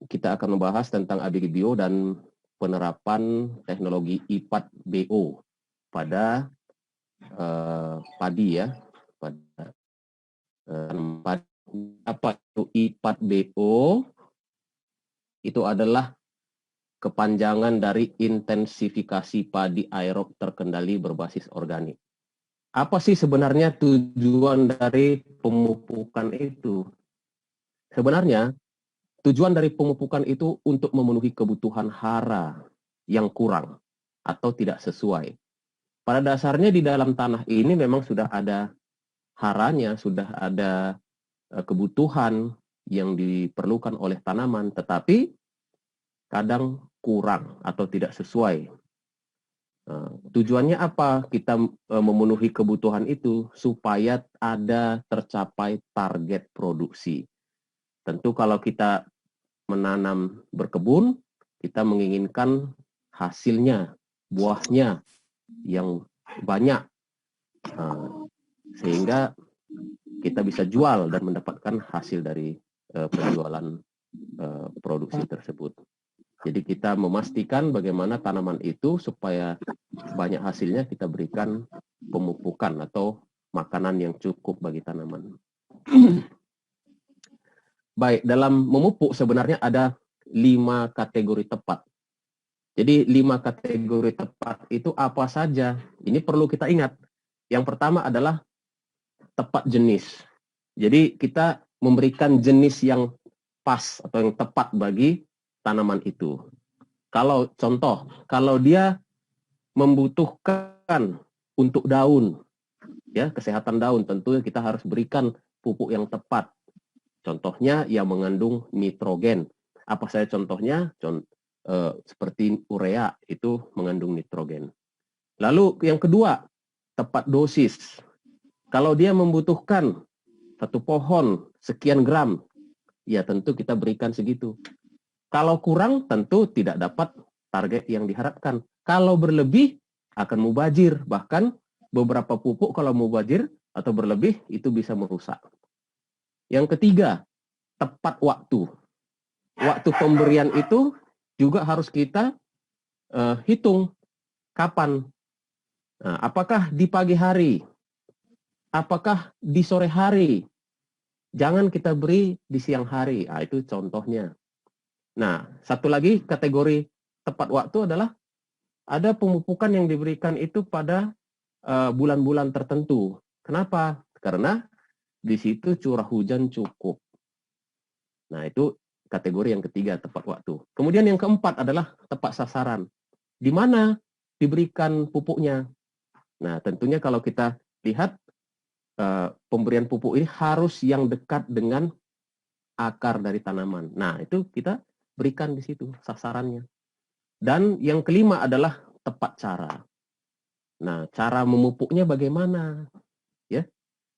kita akan membahas tentang ABG Bio dan penerapan teknologi IPAT-BO pada padi ya. Pada apa itu IPAT-BO? Itu adalah kepanjangan dari intensifikasi padi aerob terkendali berbasis organik. Apa sih sebenarnya tujuan dari pemupukan itu? Sebenarnya tujuan dari pemupukan itu untuk memenuhi kebutuhan hara yang kurang atau tidak sesuai. Pada dasarnya di dalam tanah ini memang sudah ada haranya, sudah ada kebutuhan yang diperlukan oleh tanaman, tetapi kadang kurang atau tidak sesuai. Tujuannya apa kita memenuhi kebutuhan itu? Supaya ada tercapai target produksi. Tentu kalau kita menanam berkebun, kita menginginkan hasilnya, buahnya yang banyak, sehingga kita bisa jual dan mendapatkan hasil dari penjualan produksi tersebut. Jadi kita memastikan bagaimana tanaman itu supaya banyak hasilnya, kita berikan pemupukan atau makanan yang cukup bagi tanaman. Baik, dalam memupuk sebenarnya ada 5 kategori tepat. Jadi 5 kategori tepat itu apa saja? Ini perlu kita ingat. Yang pertama adalah tepat jenis. Jadi kita memberikan jenis yang pas atau yang tepat bagi tanaman itu. Kalau contoh, kalau dia membutuhkan untuk daun, ya kesehatan daun, tentu kita harus berikan pupuk yang tepat. Contohnya yang mengandung nitrogen. Apa saja contohnya? Seperti urea itu mengandung nitrogen. Lalu yang kedua, tepat dosis. Kalau dia membutuhkan satu pohon sekian gram, ya tentu kita berikan segitu. Kalau kurang, tentu tidak dapat target yang diharapkan. Kalau berlebih, akan mubazir. Bahkan beberapa pupuk kalau mubazir atau berlebih, itu bisa merusak. Yang ketiga, tepat waktu. Waktu pemberian itu juga harus kita hitung kapan. Nah, apakah di pagi hari? Apakah di sore hari? Jangan kita beri di siang hari. Nah, itu contohnya. Nah, satu lagi kategori tepat waktu adalah ada pemupukan yang diberikan itu pada bulan-bulan tertentu. Kenapa? Karena di situ curah hujan cukup. Nah, itu kategori yang ketiga, tepat waktu. Kemudian yang keempat adalah tepat sasaran. Di mana diberikan pupuknya? Nah, tentunya kalau kita lihat pemberian pupuk ini harus yang dekat dengan akar dari tanaman. Nah, itu kita berikan di situ sasarannya. Dan yang kelima adalah tepat cara. Nah, cara memupuknya bagaimana? Ya.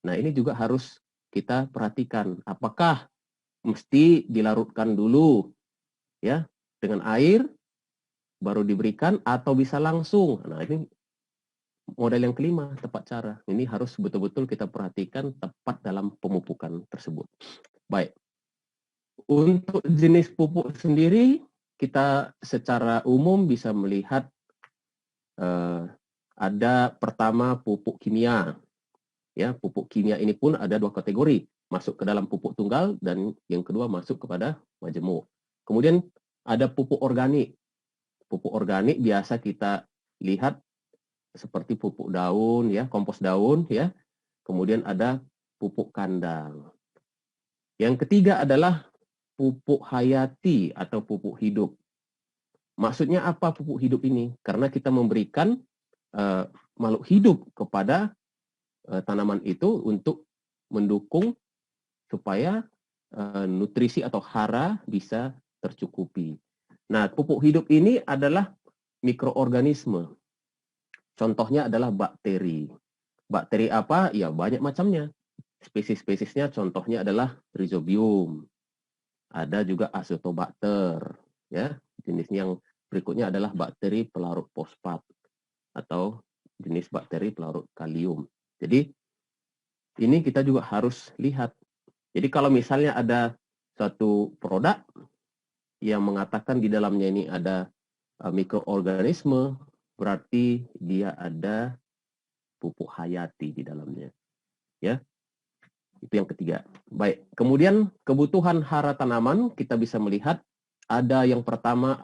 Nah, ini juga harus kita perhatikan. Apakah mesti dilarutkan dulu ya dengan air baru diberikan atau bisa langsung? Nah, ini model yang kelima, tepat cara. Ini harus betul-betul kita perhatikan tepat dalam pemupukan tersebut. Baik. Untuk jenis pupuk sendiri, kita secara umum bisa melihat ada pertama pupuk kimia. Ya, pupuk kimia ini pun ada 2 kategori, masuk ke dalam pupuk tunggal dan yang kedua masuk kepada majemuk. Kemudian ada pupuk organik. Pupuk organik biasa kita lihat seperti pupuk daun ya, kompos daun ya. Kemudian ada pupuk kandang. Yang ketiga adalah pupuk hayati atau pupuk hidup. Maksudnya apa pupuk hidup ini? Karena kita memberikan makhluk hidup kepada tanaman itu untuk mendukung supaya nutrisi atau hara bisa tercukupi. Nah, pupuk hidup ini adalah mikroorganisme. Contohnya adalah bakteri. Bakteri apa? Ya banyak macamnya. Spesies-spesiesnya contohnya adalah Rhizobium. Ada juga Azotobacter. Ya, jenis yang berikutnya adalah bakteri pelarut fosfat atau jenis bakteri pelarut kalium. Jadi ini kita juga harus lihat. Jadi kalau misalnya ada suatu produk yang mengatakan di dalamnya ini ada mikroorganisme, berarti dia ada pupuk hayati di dalamnya. Ya, itu yang ketiga. Baik, kemudian kebutuhan hara tanaman kita bisa melihat ada yang pertama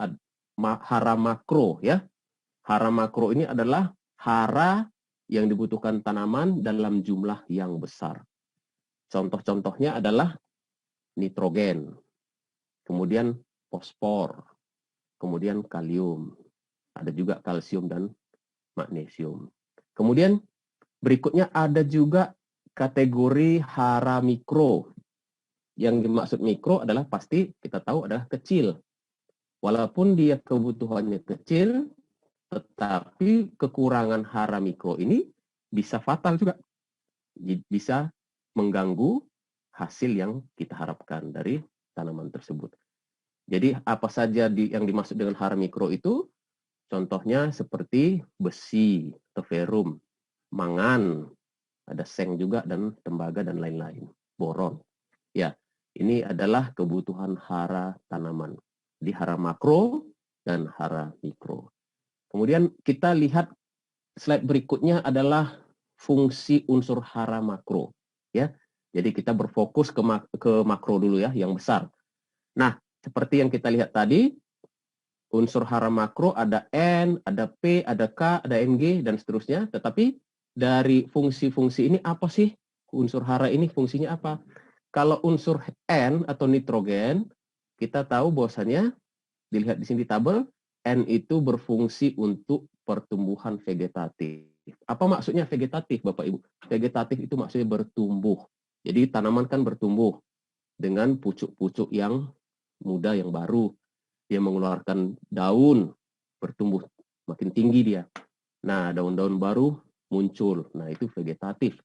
hara makro ya. Hara makro ini adalah hara yang dibutuhkan tanaman dalam jumlah yang besar. Contoh-contohnya adalah nitrogen, kemudian fosfor, kemudian kalium, ada juga kalsium dan magnesium. Kemudian berikutnya ada juga kategori hara mikro. Yang dimaksud mikro adalah pasti kita tahu adalah kecil. Walaupun dia kebutuhannya kecil, tetapi kekurangan hara mikro ini bisa fatal juga. Bisa mengganggu hasil yang kita harapkan dari tanaman tersebut. Jadi apa saja yang dimaksud dengan hara mikro itu? Contohnya seperti besi, ferrum, mangan, ada seng juga, dan tembaga dan lain-lain, boron. Ya, ini adalah kebutuhan hara tanaman. Di hara makro dan hara mikro. Kemudian kita lihat slide berikutnya adalah fungsi unsur hara makro. Ya, jadi kita berfokus ke makro dulu ya, yang besar. Nah, seperti yang kita lihat tadi, unsur hara makro ada N, ada P, ada K, ada Mg, dan seterusnya. Tetapi dari fungsi-fungsi ini apa sih? Unsur hara ini fungsinya apa? Kalau unsur N atau nitrogen, kita tahu bahwasannya, dilihat di sini di tabel, N itu berfungsi untuk pertumbuhan vegetatif. Apa maksudnya vegetatif, Bapak Ibu? Vegetatif itu maksudnya bertumbuh. Jadi tanaman kan bertumbuh dengan pucuk-pucuk yang muda, yang baru. Dia mengeluarkan daun, bertumbuh makin tinggi dia. Nah, daun-daun baru muncul. Nah, itu vegetatif.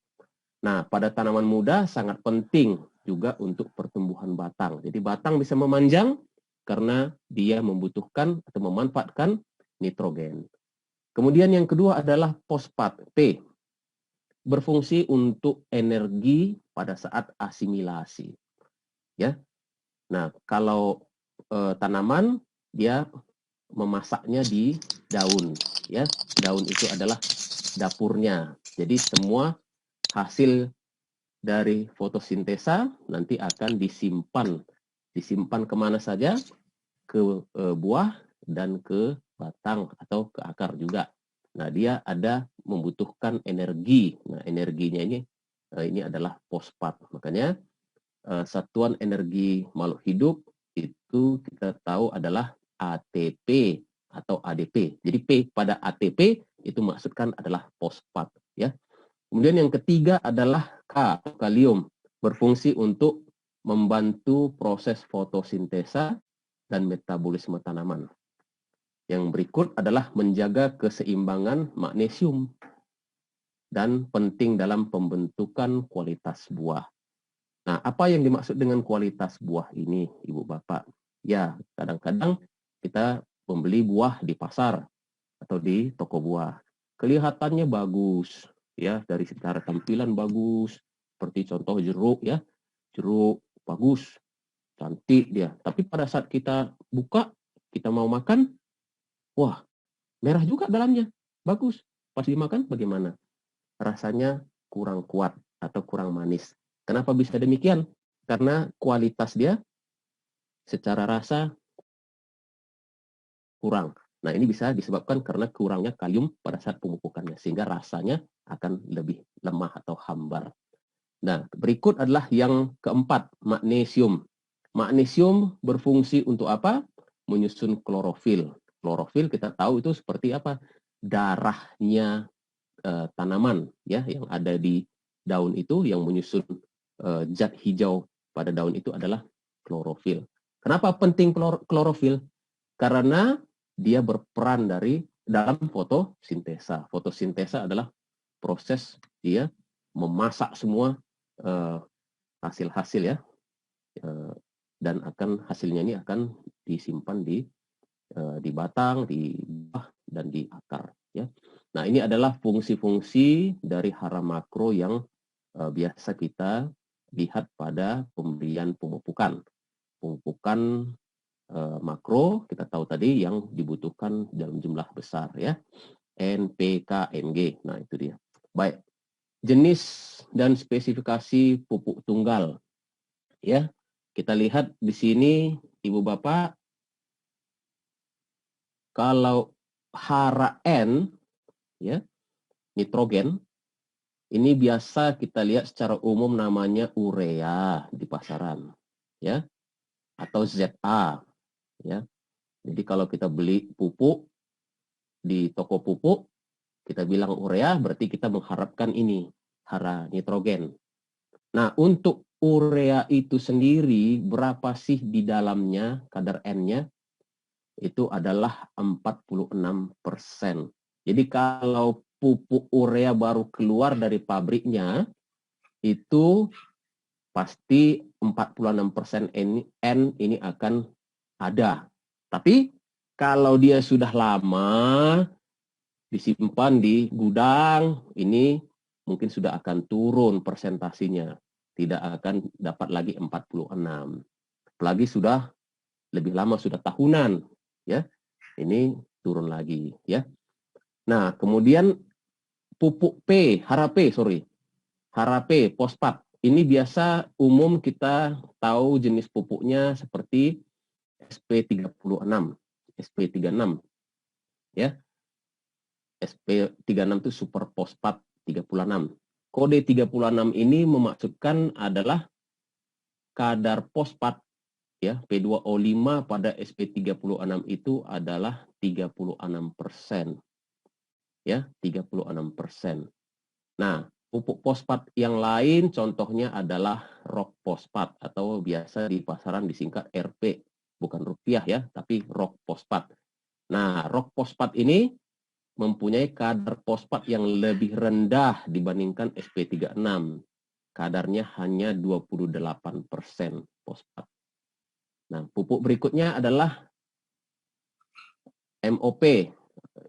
Nah, pada tanaman muda sangat penting juga untuk pertumbuhan batang. Jadi batang bisa memanjang karena dia membutuhkan atau memanfaatkan nitrogen. Kemudian yang kedua adalah fosfat, P. Berfungsi untuk energi pada saat asimilasi. Ya. Nah, kalau tanaman dia memasaknya di daun, ya. Daun itu adalah dapurnya. Jadi semua hasil dari fotosintesa nanti akan disimpan kemana saja, ke buah dan ke batang atau ke akar juga. Nah, dia ada membutuhkan energi. Nah, energinya ini adalah fosfat. Makanya satuan energi makhluk hidup itu kita tahu adalah ATP atau ADP. Jadi P pada ATP itu maksudkan adalah fosfat, ya. Kemudian yang ketiga adalah K, kalium, berfungsi untuk membantu proses fotosintesa dan metabolisme tanaman. Yang berikut adalah menjaga keseimbangan magnesium dan penting dalam pembentukan kualitas buah. Nah, apa yang dimaksud dengan kualitas buah ini, Ibu Bapak? Ya, kadang-kadang kita membeli buah di pasar atau di toko buah. Kelihatannya bagus, ya, dari secara tampilan bagus, seperti contoh jeruk ya. Jeruk bagus, cantik dia. Tapi pada saat kita buka, kita mau makan, wah, merah juga dalamnya. Bagus. Pas dimakan bagaimana? Rasanya kurang kuat atau kurang manis. Kenapa bisa demikian? Karena kualitas dia secara rasa kurang. Nah, ini bisa disebabkan karena kurangnya kalium pada saat pemupukannya, sehingga rasanya akan lebih lemah atau hambar. Nah, berikut adalah yang keempat, magnesium. Magnesium berfungsi untuk apa? Menyusun klorofil. Klorofil kita tahu itu seperti apa? Darahnya tanaman, ya, yang ada di daun itu, yang menyusun zat hijau pada daun itu adalah klorofil. Kenapa penting klorofil? Karena dia berperan dalam fotosintesa. Fotosintesa adalah proses dia memasak semua hasil-hasil ya, dan hasilnya ini akan disimpan di batang, di buah, dan di akar. Ya. Nah, ini adalah fungsi-fungsi dari hara makro yang biasa kita lihat pada pemberian pemupukan makro kita tahu tadi yang dibutuhkan dalam jumlah besar ya. N, P, K, Mg. Nah, itu dia. Baik. Jenis dan spesifikasi pupuk tunggal. Ya. Kita lihat di sini Ibu Bapak, kalau hara N ya, nitrogen, ini biasa kita lihat secara umum namanya urea di pasaran ya, atau ZA ya. Jadi kalau kita beli pupuk di toko pupuk, kita bilang urea, berarti kita mengharapkan ini hara nitrogen. Nah, untuk urea itu sendiri berapa sih di dalamnya kadar N-nya? Itu adalah 46%. Jadi kalau pupuk urea baru keluar dari pabriknya, itu pasti 46% N ini akan ada. Tapi kalau dia sudah lama disimpan di gudang, ini mungkin sudah akan turun persentasinya. Tidak akan dapat lagi 46. Apalagi sudah lebih lama, sudah tahunan, ya. Ini turun lagi, ya. Nah, kemudian pupuk P, hara P, fosfat. Ini biasa umum kita tahu jenis pupuknya seperti SP36, SP36, ya. SP36 itu super fosfat 36. Kode 36 ini memaksudkan adalah kadar fosfat ya, P2O5 pada SP36 itu adalah 36%. Ya, 36%. Nah, pupuk fosfat yang lain contohnya adalah rock fosfat atau biasa di pasaran disingkat RP, bukan rupiah ya, tapi rock fosfat. Nah, rock fosfat ini mempunyai kadar fosfat yang lebih rendah dibandingkan SP36. Kadarnya hanya 28% fosfat. Nah, pupuk berikutnya adalah MOP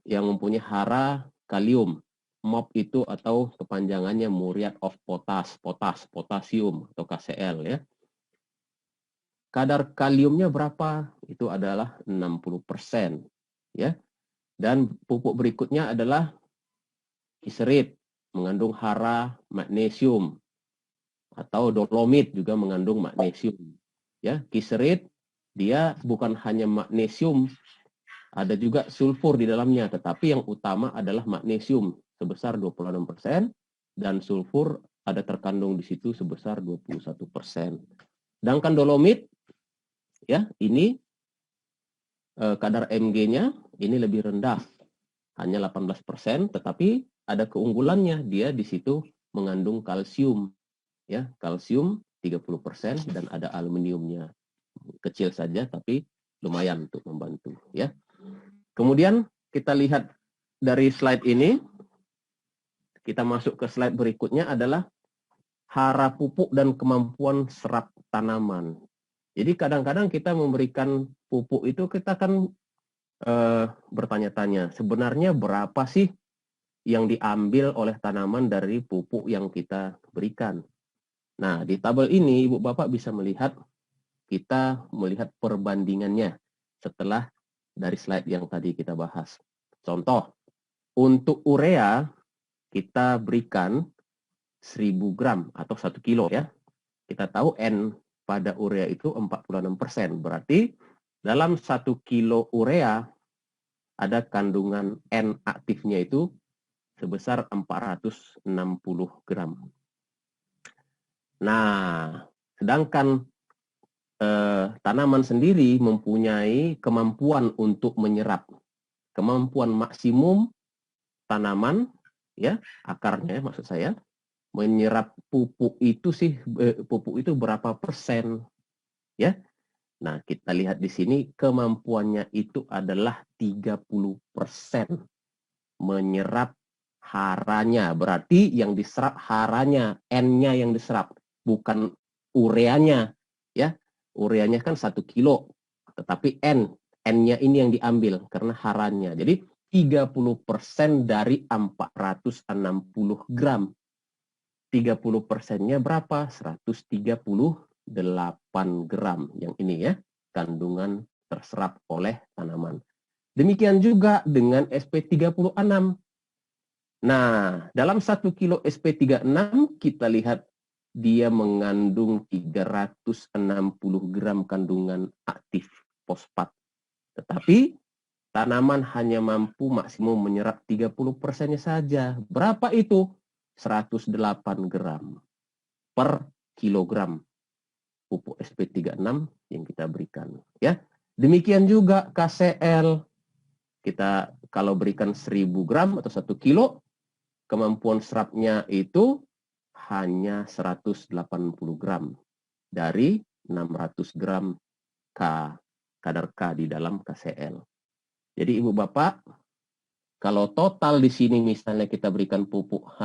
yang mempunyai hara kalium. MOP itu atau kepanjangannya muriate of potasium atau KCl ya. Kadar kaliumnya berapa? Itu adalah 60% ya. Dan pupuk berikutnya adalah kiserit, mengandung hara magnesium, atau dolomit juga mengandung magnesium. Ya, kiserit dia bukan hanya magnesium, ada juga sulfur di dalamnya, tetapi yang utama adalah magnesium sebesar 26% dan sulfur ada terkandung di situ sebesar 21%. Sedangkan dolomit ya, ini kadar Mg-nya ini lebih rendah, hanya 18%, tetapi ada keunggulannya, dia di situ mengandung kalsium. Ya, kalsium 30% dan ada aluminiumnya. Kecil saja tapi lumayan untuk membantu ya. Kemudian kita lihat dari slide ini, kita masuk ke slide berikutnya adalah hara pupuk dan kemampuan serap tanaman. Jadi kadang-kadang kita memberikan pupuk itu kita kan bertanya-tanya, sebenarnya berapa sih yang diambil oleh tanaman dari pupuk yang kita berikan. Nah, di tabel ini Ibu Bapak bisa melihat, kita melihat perbandingannya setelah dari slide yang tadi kita bahas. Contoh, untuk urea kita berikan 1000 gram atau 1 kilo ya. Kita tahu N pada urea itu 46%. Berarti dalam 1 kilo urea ada kandungan N aktifnya itu sebesar 460 gram. Nah, sedangkan tanaman sendiri mempunyai kemampuan untuk menyerap. Kemampuan maksimum tanaman, ya akarnya maksud saya, menyerap pupuk itu berapa persen, ya? Nah, kita lihat di sini kemampuannya itu adalah 30% menyerap haranya. Berarti yang diserap haranya, N-nya yang diserap, bukan ureanya, ya. Ureanya kan 1 kilo, tetapi N-nya ini yang diambil karena haranya. Jadi 30% dari 460 gram. 30%-nya berapa? 138 gram. Yang ini ya, kandungan terserap oleh tanaman. Demikian juga dengan SP36. Nah, dalam 1 kilo SP36 kita lihat dia mengandung 360 gram kandungan aktif fosfat. Tetapi tanaman hanya mampu maksimum menyerap 30%-nya saja. Berapa itu? 108 gram per kilogram pupuk SP36 yang kita berikan. Ya, demikian juga KCL. Kita kalau berikan 1000 gram atau 1 kilo, kemampuan serapnya itu hanya 180 gram dari 600 gram kadar K di dalam KCL. Jadi Ibu Bapak, kalau total di sini misalnya kita berikan pupuk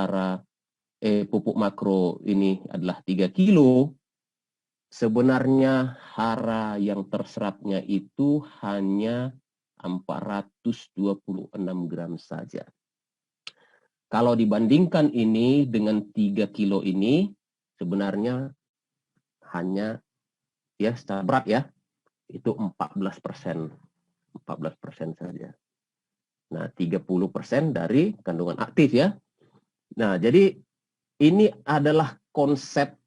pupuk makro ini adalah 3 kilo, sebenarnya hara yang terserapnya itu hanya 426 gram saja. Kalau dibandingkan ini dengan 3 kilo ini, sebenarnya hanya ya secara berat ya, itu 14%. 14% saja. Nah, 30% dari kandungan aktif ya. Nah, jadi ini adalah konsep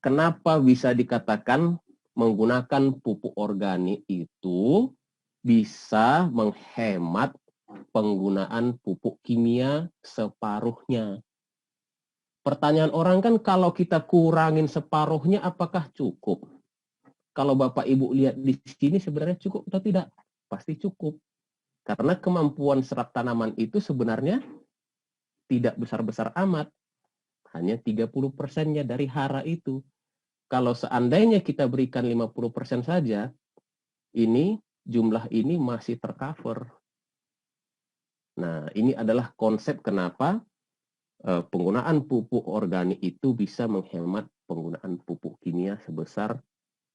kenapa bisa dikatakan menggunakan pupuk organik itu bisa menghemat penggunaan pupuk kimia separuhnya. Pertanyaan orang kan kalau kita kurangin separuhnya apakah cukup? Kalau Bapak Ibu lihat di sini sebenarnya cukup atau tidak? Pasti cukup. Karena kemampuan serap tanaman itu sebenarnya tidak besar-besar amat. Hanya 30%-nya dari hara itu. Kalau seandainya kita berikan 50% saja, jumlah ini masih tercover. Nah, ini adalah konsep kenapa penggunaan pupuk organik itu bisa menghemat penggunaan pupuk kimia sebesar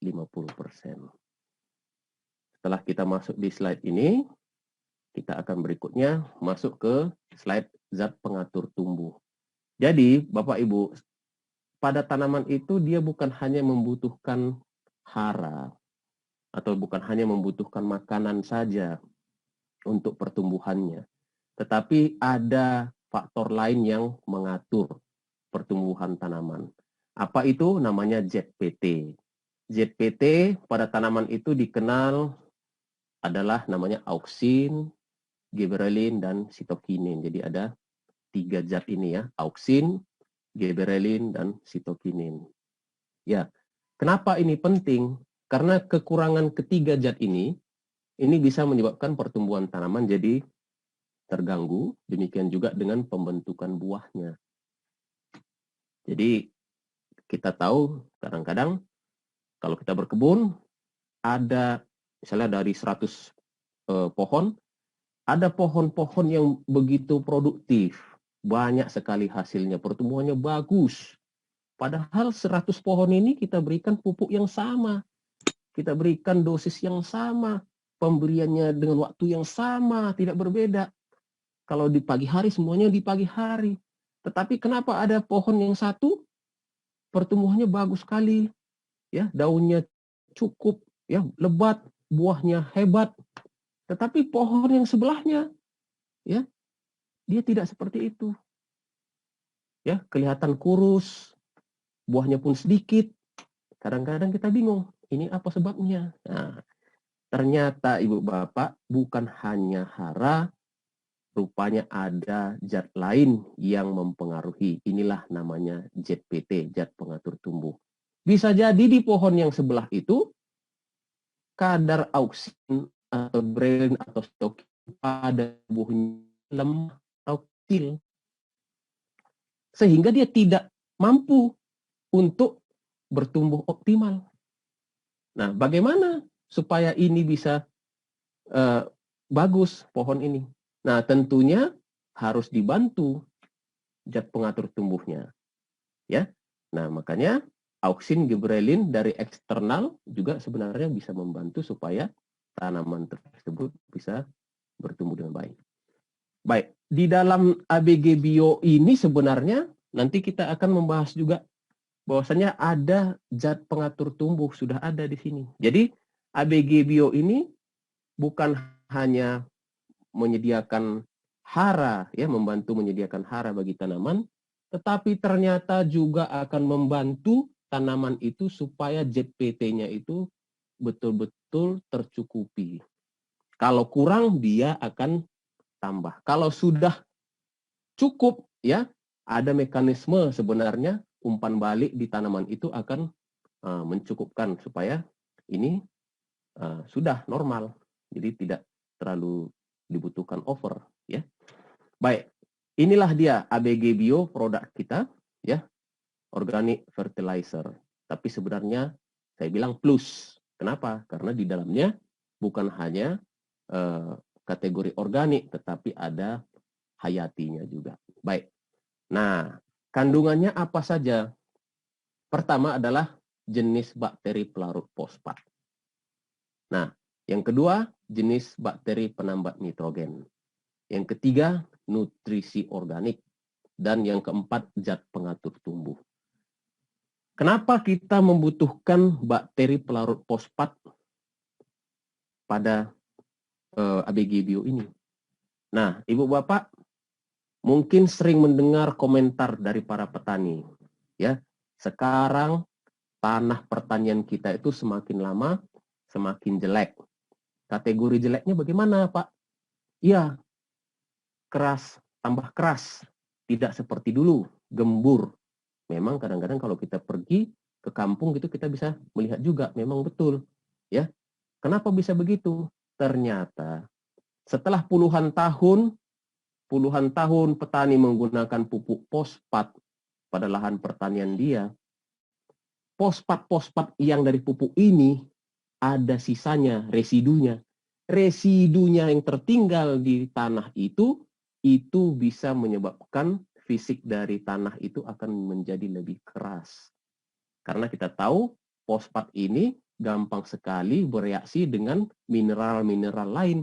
50%. Setelah kita masuk di slide ini, kita akan berikutnya masuk ke slide zat pengatur tumbuh. Jadi, Bapak Ibu, pada tanaman itu dia bukan hanya membutuhkan hara, atau bukan hanya membutuhkan makanan saja untuk pertumbuhannya. Tetapi ada faktor lain yang mengatur pertumbuhan tanaman. Apa itu? Namanya ZPT. ZPT pada tanaman itu dikenal adalah namanya auksin, gibberellin, dan sitokinin. Jadi ada 3 zat ini ya, auksin, gibberellin, dan sitokinin. Ya, kenapa ini penting? Karena kekurangan ketiga zat ini bisa menyebabkan pertumbuhan tanaman jadi terganggu, demikian juga dengan pembentukan buahnya. Jadi kita tahu kadang-kadang kalau kita berkebun, ada misalnya dari 100 pohon, ada pohon-pohon yang begitu produktif, banyak sekali hasilnya, pertumbuhannya bagus. Padahal 100 pohon ini kita berikan pupuk yang sama, kita berikan dosis yang sama, pemberiannya dengan waktu yang sama, tidak berbeda. Kalau di pagi hari, semuanya di pagi hari. Tetapi kenapa ada pohon yang satu, pertumbuhannya bagus sekali, ya, daunnya cukup, ya, lebat, buahnya hebat. Tetapi pohon yang sebelahnya, ya, dia tidak seperti itu. Ya, kelihatan kurus, buahnya pun sedikit. Kadang-kadang kita bingung, ini apa sebabnya? Nah, ternyata Ibu Bapak bukan hanya hara, rupanya ada zat lain yang mempengaruhi. Inilah namanya ZPT, zat pengatur tumbuh. Bisa jadi di pohon yang sebelah itu, kadar auksin atau gibberellin atau sitokin pada buahnya lemah atau kecil. Sehingga dia tidak mampu untuk bertumbuh optimal. Nah, bagaimana supaya ini bisa bagus pohon ini? Nah, tentunya harus dibantu zat pengatur tumbuhnya. Ya. Nah, makanya auksin gibberellin dari eksternal juga sebenarnya bisa membantu supaya tanaman tersebut bisa bertumbuh dengan baik. Baik, di dalam ABG Bio ini sebenarnya nanti kita akan membahas juga bahwasanya ada zat pengatur tumbuh sudah ada di sini. Jadi ABG Bio ini bukan hanya menyediakan hara, ya, membantu menyediakan hara bagi tanaman, tetapi ternyata juga akan membantu tanaman itu supaya ZPT-nya itu betul-betul tercukupi. Kalau kurang, dia akan tambah. Kalau sudah cukup, ya, ada mekanisme sebenarnya umpan balik di tanaman itu akan mencukupkan supaya ini sudah normal. Jadi tidak terlalu dibutuhkan over, ya. Baik, inilah dia ABG Bio produk kita, ya, organic fertilizer. Tapi sebenarnya saya bilang plus. Kenapa? Karena di dalamnya bukan hanya kategori organik, tetapi ada hayatinya juga. Baik. Nah, kandungannya apa saja? Pertama adalah jenis bakteri pelarut fosfat. Nah, yang kedua, jenis bakteri penambat nitrogen. Yang ketiga, nutrisi organik. Dan yang keempat, zat pengatur tumbuh. Kenapa kita membutuhkan bakteri pelarut fosfat pada ABG Bio ini? Nah, Ibu Bapak mungkin sering mendengar komentar dari para petani. Ya, sekarang tanah pertanian kita itu semakin lama semakin jelek. Kategori jeleknya bagaimana, Pak? Ya, keras, tambah keras. Tidak seperti dulu, gembur. Memang kadang-kadang kalau kita pergi ke kampung gitu kita bisa melihat juga memang betul, ya. Kenapa bisa begitu? Ternyata setelah puluhan tahun petani menggunakan pupuk fosfat pada lahan pertanian dia, fosfat yang dari pupuk ini ada sisanya, residunya. Residunya yang tertinggal di tanah itu bisa menyebabkan fisik dari tanah itu akan menjadi lebih keras. Karena kita tahu fosfat ini gampang sekali bereaksi dengan mineral-mineral lain.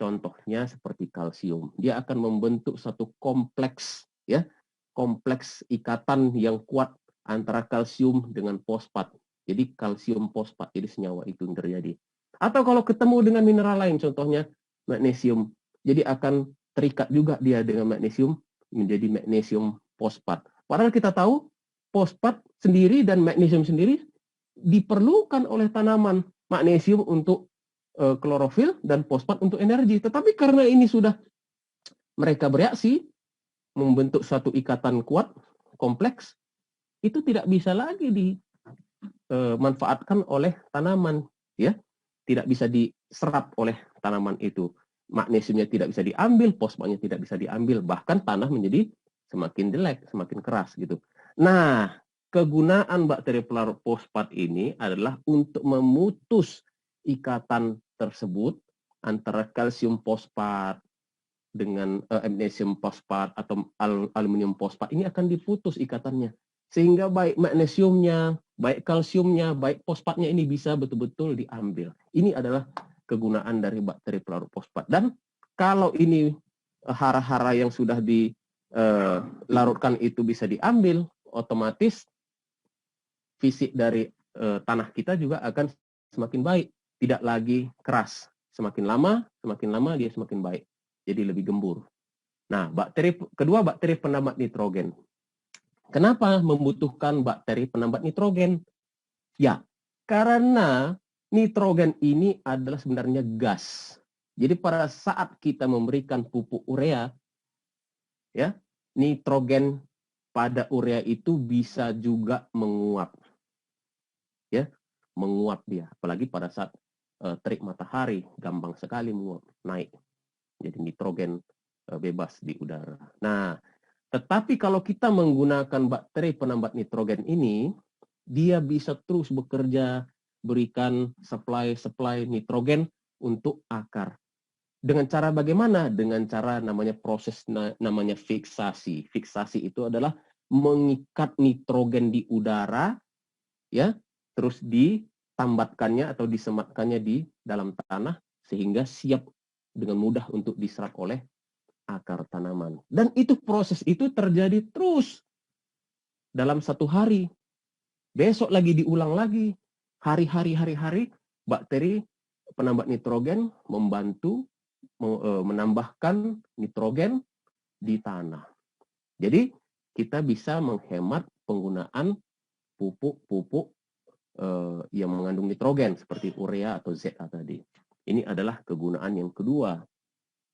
Contohnya seperti kalsium. Dia akan membentuk satu kompleks, ya, kompleks ikatan yang kuat antara kalsium dengan fosfat. Jadi kalsium fosfat, jadi senyawa itu yang terjadi. Atau kalau ketemu dengan mineral lain, contohnya magnesium, jadi akan terikat juga dia dengan magnesium menjadi magnesium fosfat. Padahal kita tahu fosfat sendiri dan magnesium sendiri diperlukan oleh tanaman. Magnesium untuk klorofil dan fosfat untuk energi. Tetapi karena ini sudah mereka bereaksi membentuk satu ikatan kuat, kompleks, itu tidak bisa lagi dimanfaatkan oleh tanaman, ya. Tidak bisa diserap oleh tanaman itu. Magnesiumnya tidak bisa diambil, fosfatnya tidak bisa diambil, bahkan tanah menjadi semakin jelek, semakin keras gitu. Nah, kegunaan bakteri pelarut fosfat ini adalah untuk memutus ikatan tersebut antara kalsium fosfat dengan magnesium fosfat atau aluminium fosfat. Ini akan diputus ikatannya. Sehingga baik magnesiumnya, baik kalsiumnya, baik fosfatnya ini bisa betul-betul diambil. Ini adalah kegunaan dari bakteri pelarut fosfat. Dan kalau ini hara-hara yang sudah dilarutkan itu bisa diambil, otomatis fisik dari tanah kita juga akan semakin baik. Tidak lagi keras. Semakin lama dia semakin baik. Jadi lebih gembur. Nah, kedua bakteri penambat nitrogen. Kenapa membutuhkan bakteri penambat nitrogen? Ya, karena nitrogen ini adalah sebenarnya gas. Jadi pada saat kita memberikan pupuk urea, ya, nitrogen pada urea itu bisa juga menguap. Ya, menguap dia. Apalagi pada saat terik matahari, gampang sekali menguap, naik. Jadi nitrogen bebas di udara. Nah, tetapi kalau kita menggunakan bakteri penambat nitrogen ini, dia bisa terus bekerja, berikan supply nitrogen untuk akar. Dengan cara bagaimana? Dengan cara namanya proses namanya fiksasi. Fiksasi itu adalah mengikat nitrogen di udara, ya, terus ditambatkannya atau disematkannya di dalam tanah sehingga siap dengan mudah untuk diserap oleh akar tanaman. Dan itu proses itu terjadi terus dalam satu hari. Besok lagi diulang lagi. Hari-hari bakteri penambat nitrogen membantu menambahkan nitrogen di tanah. Jadi kita bisa menghemat penggunaan pupuk-pupuk yang mengandung nitrogen seperti urea atau ZA tadi. Ini adalah kegunaan yang kedua.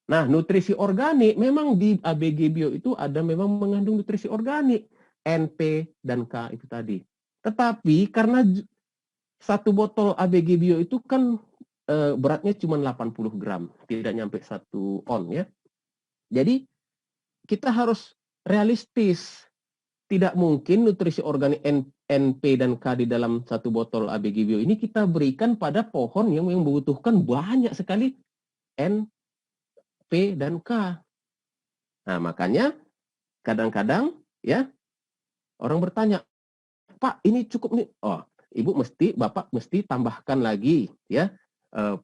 Nah, nutrisi organik memang di ABG Bio itu ada memang mengandung nutrisi organik, NP dan K itu tadi. Tetapi karena satu botol ABG Bio itu kan beratnya cuma 80 gram, tidak nyampe 1 on ya. Jadi kita harus realistis. Tidak mungkin nutrisi organik NP dan K di dalam satu botol ABG Bio ini kita berikan pada pohon yang membutuhkan banyak sekali NP dan K. Nah, makanya kadang-kadang ya orang bertanya, Pak, ini cukup nih. Oh, Bapak mesti tambahkan lagi ya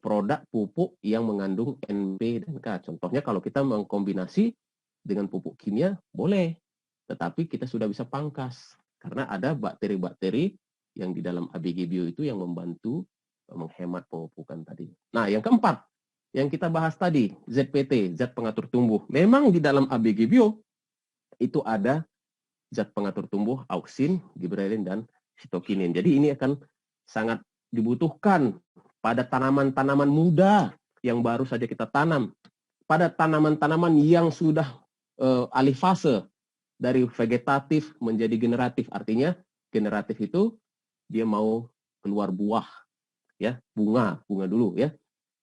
produk pupuk yang mengandung NP dan K. Contohnya kalau kita mengkombinasi dengan pupuk kimia boleh, tetapi kita sudah bisa pangkas karena ada bakteri-bakteri yang di dalam ABG Bio itu yang membantu menghemat pemupukan tadi. Nah, yang keempat yang kita bahas tadi, ZPT, zat pengatur tumbuh. Memang di dalam ABG Bio itu ada zat pengatur tumbuh, auksin, giberellin, dan sitokinin. Jadi ini akan sangat dibutuhkan pada tanaman-tanaman muda yang baru saja kita tanam. Pada tanaman-tanaman yang sudah alih fase dari vegetatif menjadi generatif. Artinya generatif itu dia mau keluar buah, ya bunga dulu ya,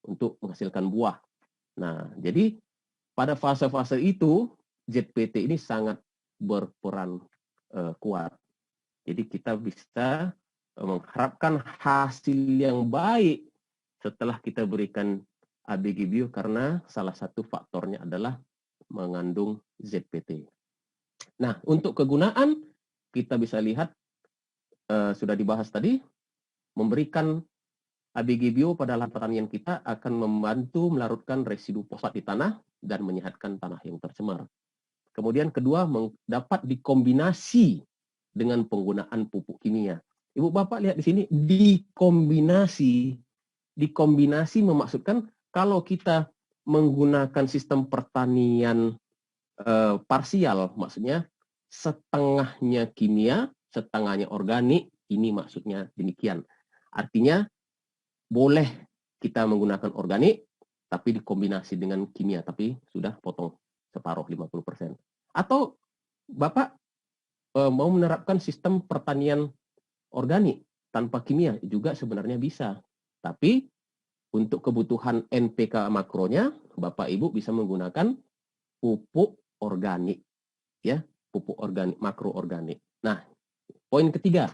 untuk menghasilkan buah. Nah, jadi pada fase-fase itu ZPT ini sangat berperan kuat. Jadi kita bisa mengharapkan hasil yang baik setelah kita berikan ABG Bio karena salah satu faktornya adalah mengandung ZPT. Nah, untuk kegunaan kita bisa lihat sudah dibahas tadi, memberikan ABG Bio pada lahan pertanian kita akan membantu melarutkan residu fosfat di tanah dan menyehatkan tanah yang tercemar. Kemudian kedua, dapat dikombinasi dengan penggunaan pupuk kimia. Ibu Bapak lihat di sini, dikombinasi memaksudkan kalau kita menggunakan sistem pertanian parsial, maksudnya setengahnya kimia, setengahnya organik, ini maksudnya demikian. Artinya boleh kita menggunakan organik, tapi dikombinasi dengan kimia, tapi sudah potong separuh 50%. Atau Bapak mau menerapkan sistem pertanian organik tanpa kimia juga sebenarnya bisa. Tapi untuk kebutuhan NPK makronya, Bapak Ibu bisa menggunakan pupuk organik, ya, pupuk organik, makro organik. Nah, poin ketiga,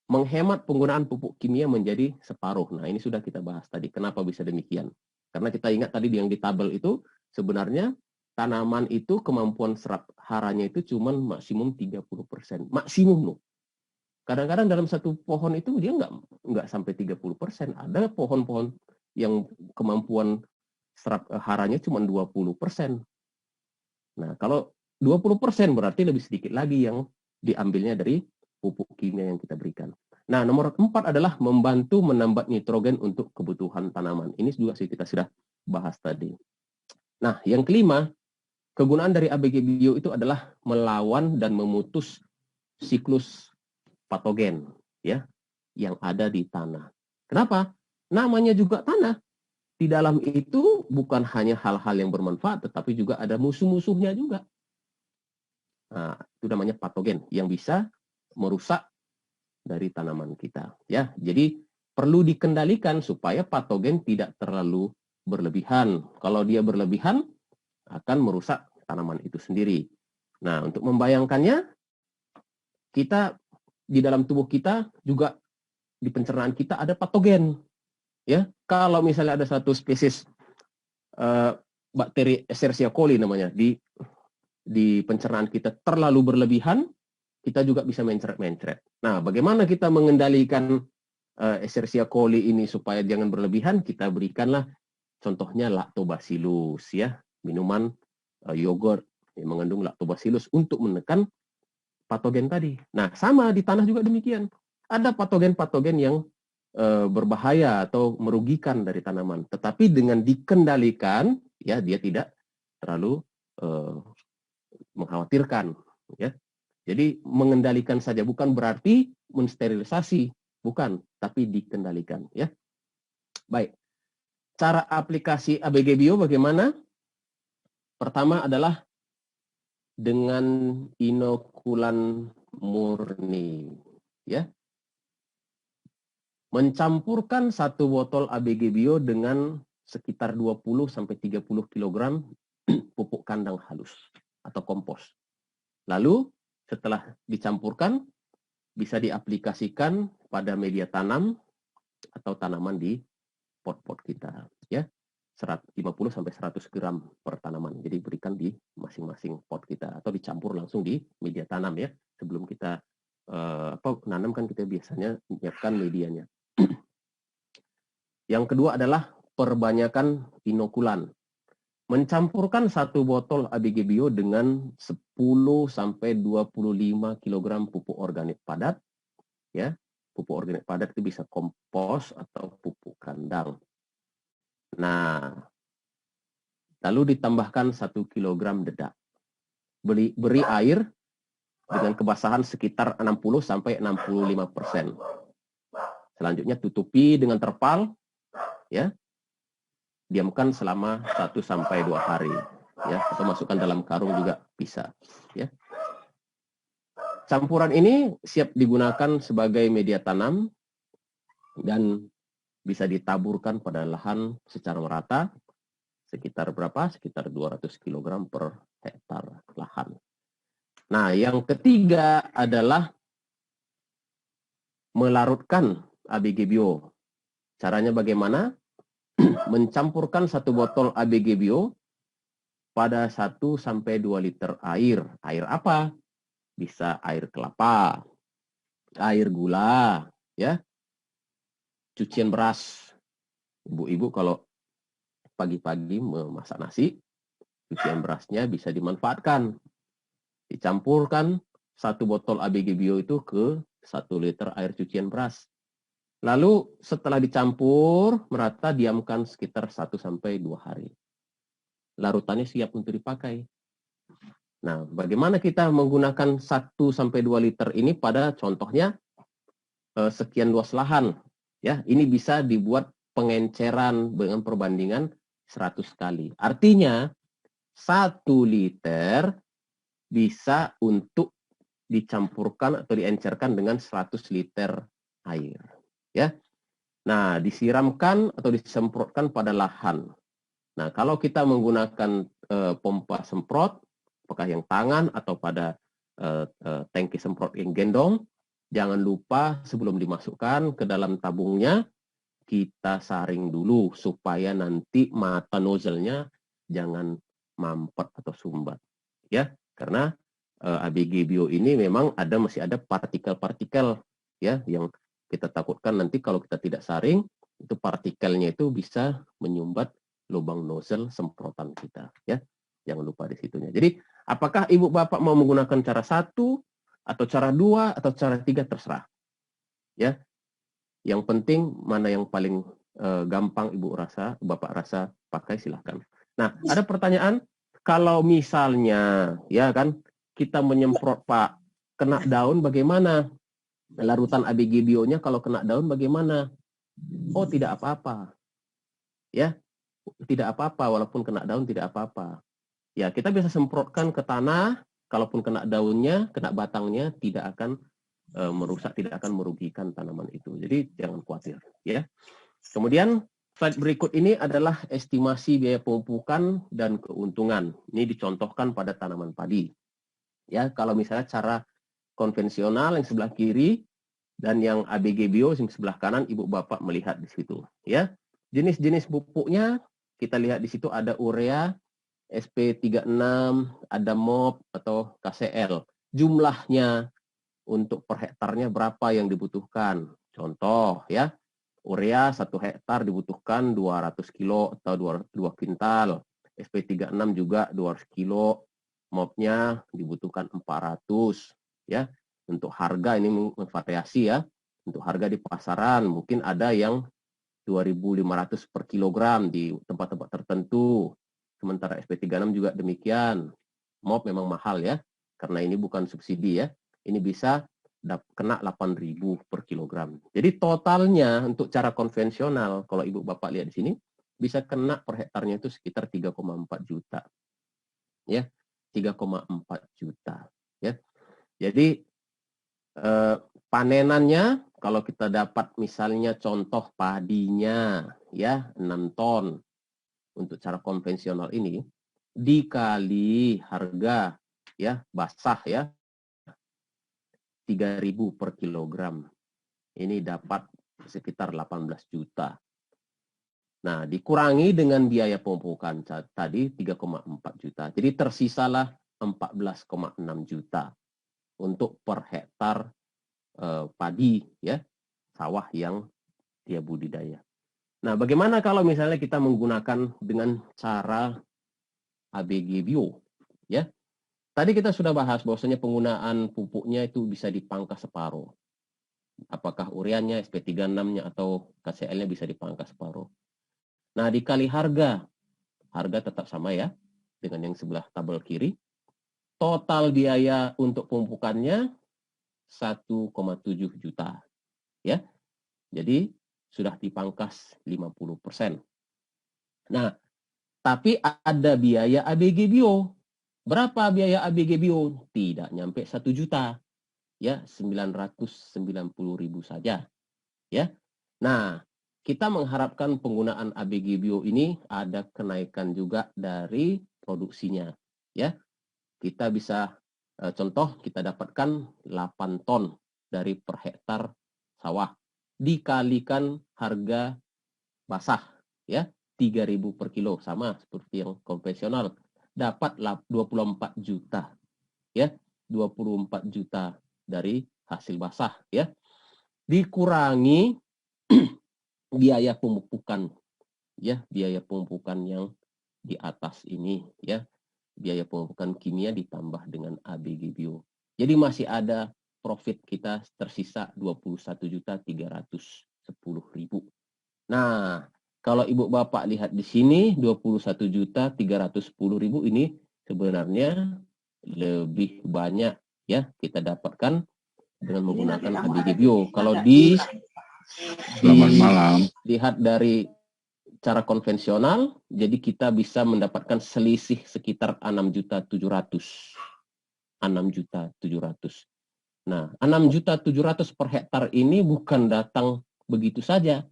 menghemat penggunaan pupuk kimia menjadi separuh. Nah, ini sudah kita bahas tadi. Kenapa bisa demikian? Karena kita ingat tadi yang di tabel itu sebenarnya tanaman itu kemampuan serap haranya itu cuma maksimum 30%. Maksimum loh. Kadang-kadang dalam satu pohon itu dia nggak sampai 30%. Ada pohon-pohon yang kemampuan serap haranya cuma 20%. Nah, kalau 20% berarti lebih sedikit lagi yang diambilnya dari pupuk kimia yang kita berikan. Nah, nomor 4 adalah membantu menambah nitrogen untuk kebutuhan tanaman. Ini juga kita sudah bahas tadi. Nah, yang kelima, kegunaan dari ABG Bio itu adalah melawan dan memutus siklus patogen ya yang ada di tanah. Kenapa? Namanya juga tanah. Di dalam itu bukan hanya hal-hal yang bermanfaat, tetapi juga ada musuh-musuhnya juga. Nah, itu namanya patogen yang bisa merusak dari tanaman kita. Ya, jadi perlu dikendalikan supaya patogen tidak terlalu berlebihan. Kalau dia berlebihan, akan merusak tanaman itu sendiri. Nah, untuk membayangkannya, kita di dalam tubuh kita juga di pencernaan kita ada patogen. Ya, kalau misalnya ada satu spesies bakteri Escherichia coli namanya di pencernaan kita terlalu berlebihan, kita juga bisa mencret-mencret. Nah, bagaimana kita mengendalikan Escherichia coli ini supaya jangan berlebihan? Kita berikanlah contohnya lactobacillus ya, minuman yogurt yang mengandung lactobacillus untuk menekan patogen tadi. Nah, sama di tanah juga demikian. Ada patogen-patogen yang berbahaya atau merugikan dari tanaman. Tetapi dengan dikendalikan, ya dia tidak terlalu mengkhawatirkan. Ya. Jadi mengendalikan saja bukan berarti mensterilisasi, bukan, tapi dikendalikan. Ya. Baik. Cara aplikasi ABG Bio bagaimana? Pertama adalah dengan inokulan murni. Ya. Mencampurkan satu botol ABG Bio dengan sekitar 20-30 kg pupuk kandang halus atau kompos. Lalu setelah dicampurkan, bisa diaplikasikan pada media tanam atau tanaman di pot-pot kita. Ya, 50-100 gram per tanaman. Jadi berikan di masing-masing pot kita atau dicampur langsung di media tanam ya. Sebelum kita nanam kan kita biasanya menyiapkan medianya. Yang kedua adalah perbanyakan inokulan. Mencampurkan satu botol ABG Bio dengan 10-25 kg pupuk organik padat. Ya, pupuk organik padat itu bisa kompos atau pupuk kandang. Nah, lalu ditambahkan 1 kg dedak. Beri air dengan kebasahan sekitar 60-65%. Selanjutnya tutupi dengan terpal, ya. Diamkan selama 1-2 hari, ya. Atau masukkan dalam karung juga bisa, ya. Campuran ini siap digunakan sebagai media tanam dan bisa ditaburkan pada lahan secara merata. Sekitar berapa? Sekitar 200 kg per hektar lahan. Nah, yang ketiga adalah melarutkan ABG Bio. Caranya bagaimana? Mencampurkan satu botol ABG Bio pada 1-2 liter air. Air apa? Bisa air kelapa, air gula, ya, cucian beras. Ibu-ibu kalau pagi-pagi memasak nasi, cucian berasnya bisa dimanfaatkan. Dicampurkan satu botol ABG Bio itu ke 1 liter air cucian beras. Lalu setelah dicampur merata, diamkan sekitar 1-2 hari. Larutannya siap untuk dipakai. Nah, bagaimana kita menggunakan 1-2 liter ini pada contohnya sekian luas lahan. Ya, ini bisa dibuat pengenceran dengan perbandingan 100 kali. Artinya 1 liter bisa untuk dicampurkan atau diencerkan dengan 100 liter air. Ya. Nah, disiramkan atau disemprotkan pada lahan. Nah, kalau kita menggunakan pompa semprot, apakah yang tangan atau pada tangki semprot yang gendong, jangan lupa sebelum dimasukkan ke dalam tabungnya, kita saring dulu supaya nanti mata nozzle-nya jangan mampet atau sumbat. Ya, karena ABG Bio ini memang masih ada partikel-partikel ya yang kita takutkan nanti kalau kita tidak saring, itu partikelnya itu bisa menyumbat lubang nozzle semprotan kita ya. Jangan lupa di situnya. Jadi, apakah Ibu Bapak mau menggunakan cara 1 atau cara 2 atau cara 3 terserah. Ya. Yang penting mana yang paling gampang Bapak rasa pakai silahkan. Nah, ada pertanyaan, kalau misalnya ya kan kita menyemprot Pak kena daun bagaimana? Larutan ABG Bio-nya kalau kena daun bagaimana? Oh, tidak apa-apa. Ya. Tidak apa-apa walaupun kena daun, tidak apa-apa. Ya, kita bisa semprotkan ke tanah, kalaupun kena daunnya, kena batangnya, tidak akan merusak, tidak akan merugikan tanaman itu. Jadi jangan khawatir, ya. Kemudian slide berikut ini adalah estimasi biaya pemupukan dan keuntungan. Ini dicontohkan pada tanaman padi. Ya, kalau misalnya cara konvensional yang sebelah kiri dan yang ABG Bio yang sebelah kanan, Ibu Bapak melihat di situ, ya. Jenis-jenis pupuknya kita lihat di situ ada urea, SP36, ada MOP atau KCL. Jumlahnya untuk per hektarnya berapa yang dibutuhkan. Contoh ya, urea 1 hektar dibutuhkan 200 kilo atau 2 kintal. SP36 juga 200 kilo. MOP-nya dibutuhkan 400 ya. Untuk harga ini memvariasi ya. Untuk harga di pasaran mungkin ada yang 2.500 per kilogram di tempat-tempat tertentu. Sementara SP36 juga demikian. MOP memang mahal ya, karena ini bukan subsidi ya. Ini bisa kena 8.000 per kilogram. Jadi totalnya untuk cara konvensional, kalau Ibu Bapak lihat di sini, bisa kena per hektarnya itu sekitar 3,4 juta. Ya, 3,4 juta. Ya. Jadi panenannya kalau kita dapat misalnya contoh padinya ya 6 ton untuk cara konvensional ini dikali harga ya basah ya 3.000 per kilogram. Ini dapat sekitar 18 juta. Nah, dikurangi dengan biaya pemupukan tadi 3,4 juta. Jadi tersisalah 14,6 juta untuk per hektar padi ya, sawah yang dia budidaya. Nah, bagaimana kalau misalnya kita menggunakan dengan cara ABG Bio ya? Tadi kita sudah bahas bahwasanya penggunaan pupuknya itu bisa dipangkas separuh. Apakah ureanya, SP36-nya atau KCL-nya bisa dipangkas separuh. Nah, dikali harga tetap sama ya dengan yang sebelah tabel kiri. Total biaya untuk pemupukannya 1,7 juta ya. Jadi sudah dipangkas 50%. Nah, tapi ada biaya ABG Bio. Berapa biaya ABG Bio? Tidak nyampe 1 juta. Ya, 990.000 saja. Ya. Nah, kita mengharapkan penggunaan ABG Bio ini ada kenaikan juga dari produksinya. Ya. Kita bisa contoh kita dapatkan 8 ton dari per hektar sawah dikalikan harga basah ya 3.000 per kilo sama seperti yang konvensional dapat 24 juta ya 24 juta dari hasil basah ya dikurangi biaya pemupukan ya biaya pemupukan yang di atas ini ya biaya pemupukan kimia ditambah dengan ABG Bio. Jadi masih ada profit kita tersisa 21.310.000. Nah, kalau Ibu Bapak lihat di sini 21.310.000 ini sebenarnya lebih banyak ya kita dapatkan dengan menggunakan ABG Bio. Kalau lihat dari cara konvensional, jadi kita bisa mendapatkan selisih sekitar 6.700.000. 6.700.000. Nah, 6.700.000 per hektar ini bukan datang begitu saja.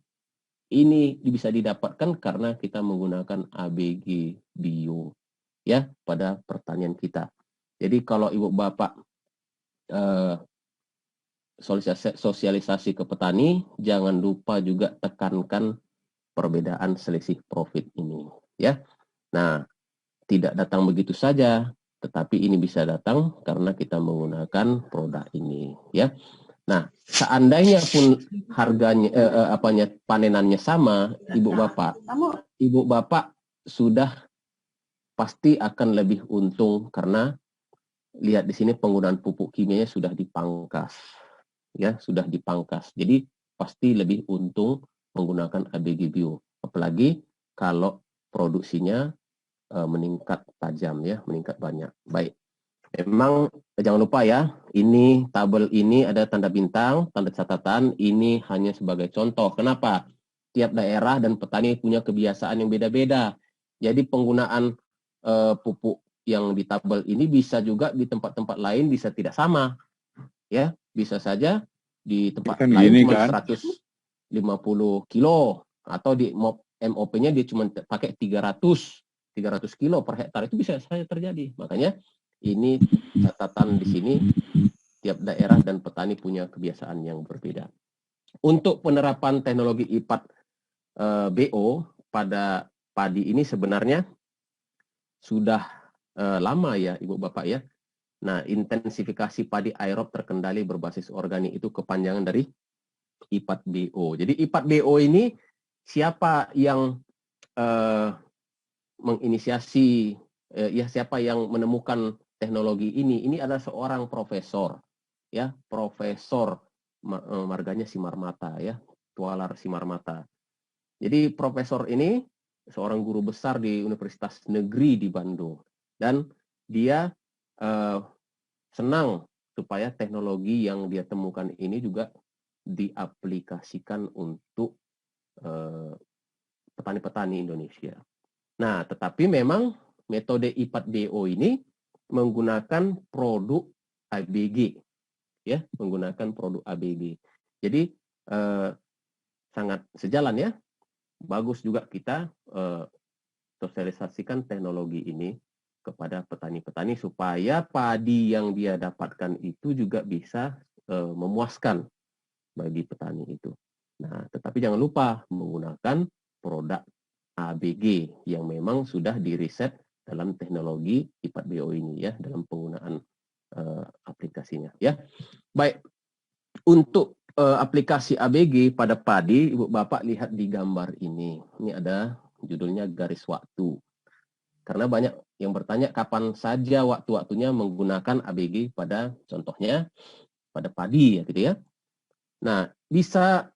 Ini bisa didapatkan karena kita menggunakan ABG Bio ya pada pertanian kita. Jadi kalau Ibu Bapak sosialisasi ke petani, jangan lupa juga tekankan perbedaan selisih profit ini ya. Nah, tidak datang begitu saja, tetapi ini bisa datang karena kita menggunakan produk ini ya. Nah, seandainya pun harganya panenannya sama, Ibu Bapak sudah pasti akan lebih untung karena lihat di sini penggunaan pupuk kimianya sudah dipangkas. Ya, sudah dipangkas. Jadi pasti lebih untung menggunakan ABG Bio. Apalagi kalau produksinya meningkat tajam ya, meningkat banyak. Baik. Memang jangan lupa ya, ini tabel ini ada tanda bintang, tanda catatan, ini hanya sebagai contoh. Kenapa? Tiap daerah dan petani punya kebiasaan yang beda-beda. Jadi penggunaan pupuk yang di tabel ini bisa juga di tempat-tempat lain bisa tidak sama. Ya, bisa saja di tempat lain cuma 150 kilo atau di MOP-nya dia cuma pakai 300 kilo per hektar, itu bisa saja terjadi. Makanya ini catatan di sini, tiap daerah dan petani punya kebiasaan yang berbeda. Untuk penerapan teknologi IPAT BO pada padi ini sebenarnya sudah lama ya Ibu Bapak ya. Nah, intensifikasi padi aerob terkendali berbasis organik itu kepanjangan dari IPAT BO. Jadi IPAT BO ini siapa yang menginisiasi siapa yang menemukan teknologi ini adalah seorang profesor ya, Profesor marganya Simarmata ya, Tualar Simarmata. Jadi profesor ini seorang guru besar di Universitas Negeri di Bandung, dan dia senang supaya teknologi yang dia temukan ini juga diaplikasikan untuk petani-petani Indonesia. Nah, tetapi memang metode I4DO ini menggunakan produk ABG, ya, menggunakan produk ABG. Jadi sangat sejalan ya. Bagus juga kita sosialisasikan teknologi ini kepada petani-petani supaya padi yang dia dapatkan itu juga bisa memuaskan bagi petani itu. Nah, tetapi jangan lupa menggunakan produk ABG yang memang sudah diriset dalam teknologi I4DO ini ya, dalam penggunaan aplikasinya ya. Baik, untuk aplikasi ABG pada padi, Ibu Bapak lihat di gambar ini. Ini ada judulnya garis waktu. Karena banyak yang bertanya kapan saja waktu-waktunya menggunakan ABG pada contohnya pada padi ya gitu ya. Nah, bisa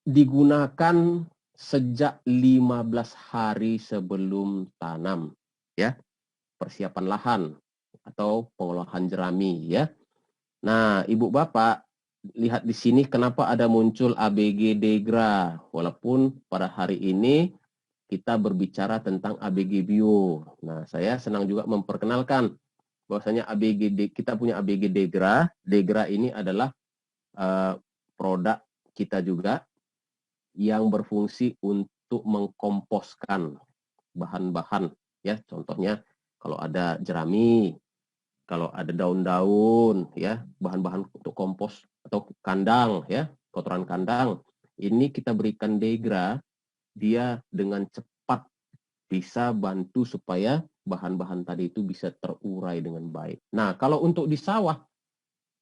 digunakan sejak 15 hari sebelum tanam ya. Persiapan lahan atau pengolahan jerami ya. Nah, Ibu Bapak lihat di sini kenapa ada muncul ABG Degra, walaupun pada hari ini kita berbicara tentang ABG Bio. Nah, saya senang juga memperkenalkan bahwasanya kita punya ABG Degra. Degra ini adalah produk kita juga yang berfungsi untuk mengkomposkan bahan-bahan ya. Contohnya kalau ada jerami, kalau ada daun-daun ya, bahan-bahan untuk kompos atau kandang ya, kotoran kandang, ini kita berikan Degra, dia dengan cepat bisa bantu supaya bahan-bahan tadi itu bisa terurai dengan baik. Nah, kalau untuk di sawah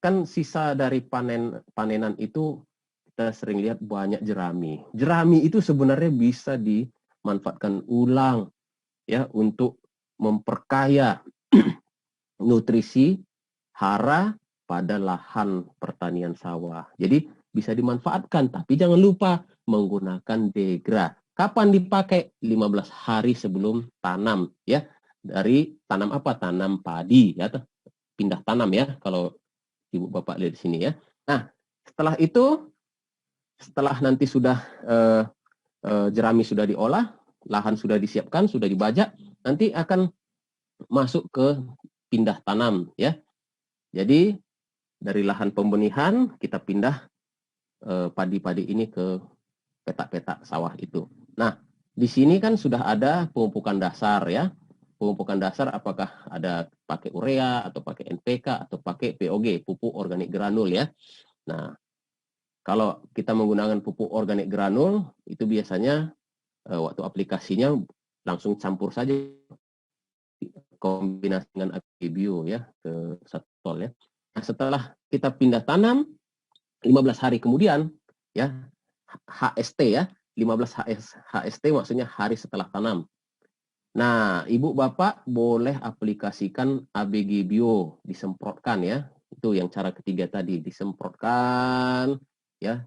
kan sisa dari panenan itu kita sering lihat banyak jerami. Jerami itu sebenarnya bisa dimanfaatkan ulang ya untuk memperkaya nutrisi hara pada lahan pertanian sawah. Jadi bisa dimanfaatkan, tapi jangan lupa menggunakan Degra. Kapan dipakai? 15 hari sebelum tanam ya. Dari tanam apa? Tanam padi ya, pindah tanam ya kalau Ibu Bapak lihat di sini ya. Nah, setelah itu, setelah nanti sudah jerami sudah diolah, lahan sudah disiapkan, sudah dibajak, nanti akan masuk ke pindah tanam ya. Jadi dari lahan pembenihan kita pindah padi-padi ini ke petak-petak sawah itu. Nah, di sini kan sudah ada pemupukan dasar ya. Pemupukan dasar apakah ada pakai urea atau pakai NPK atau pakai POG, pupuk organik granul ya. Nah, kalau kita menggunakan pupuk organik granul itu biasanya waktu aplikasinya langsung campur saja kombinasi dengan Bio ya ke 1 tol ya. Nah, setelah kita pindah tanam 15 hari kemudian ya, HST ya, 15 HST maksudnya hari setelah tanam. Nah, Ibu Bapak boleh aplikasikan ABG Bio, disemprotkan ya. Itu yang cara ketiga tadi, disemprotkan ya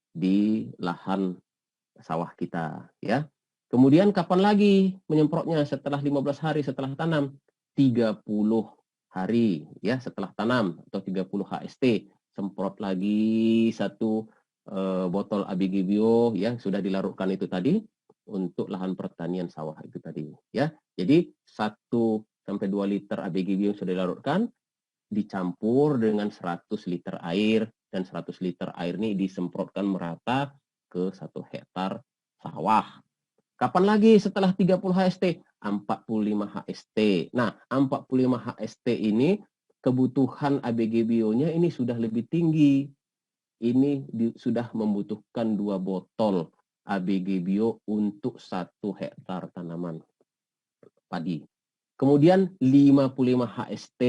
di lahan sawah kita ya. Kemudian kapan lagi menyemprotnya? Setelah 15 hari setelah tanam, 30 hari ya setelah tanam atau 30 HST, semprot lagi 1 botol ABG Bio yang sudah dilarutkan itu tadi untuk lahan pertanian sawah itu tadi ya. Jadi 1 sampai 2 liter ABG Bio yang sudah dilarutkan dicampur dengan 100 liter air, dan 100 liter air ini disemprotkan merata ke 1 hektar sawah. Kapan lagi setelah 30 HST? 45 HST. Nah, 45 HST ini kebutuhan ABG Bio-nya ini sudah lebih tinggi. Ini sudah membutuhkan 2 botol ABG Bio untuk 1 hektar tanaman padi. Kemudian 55 HST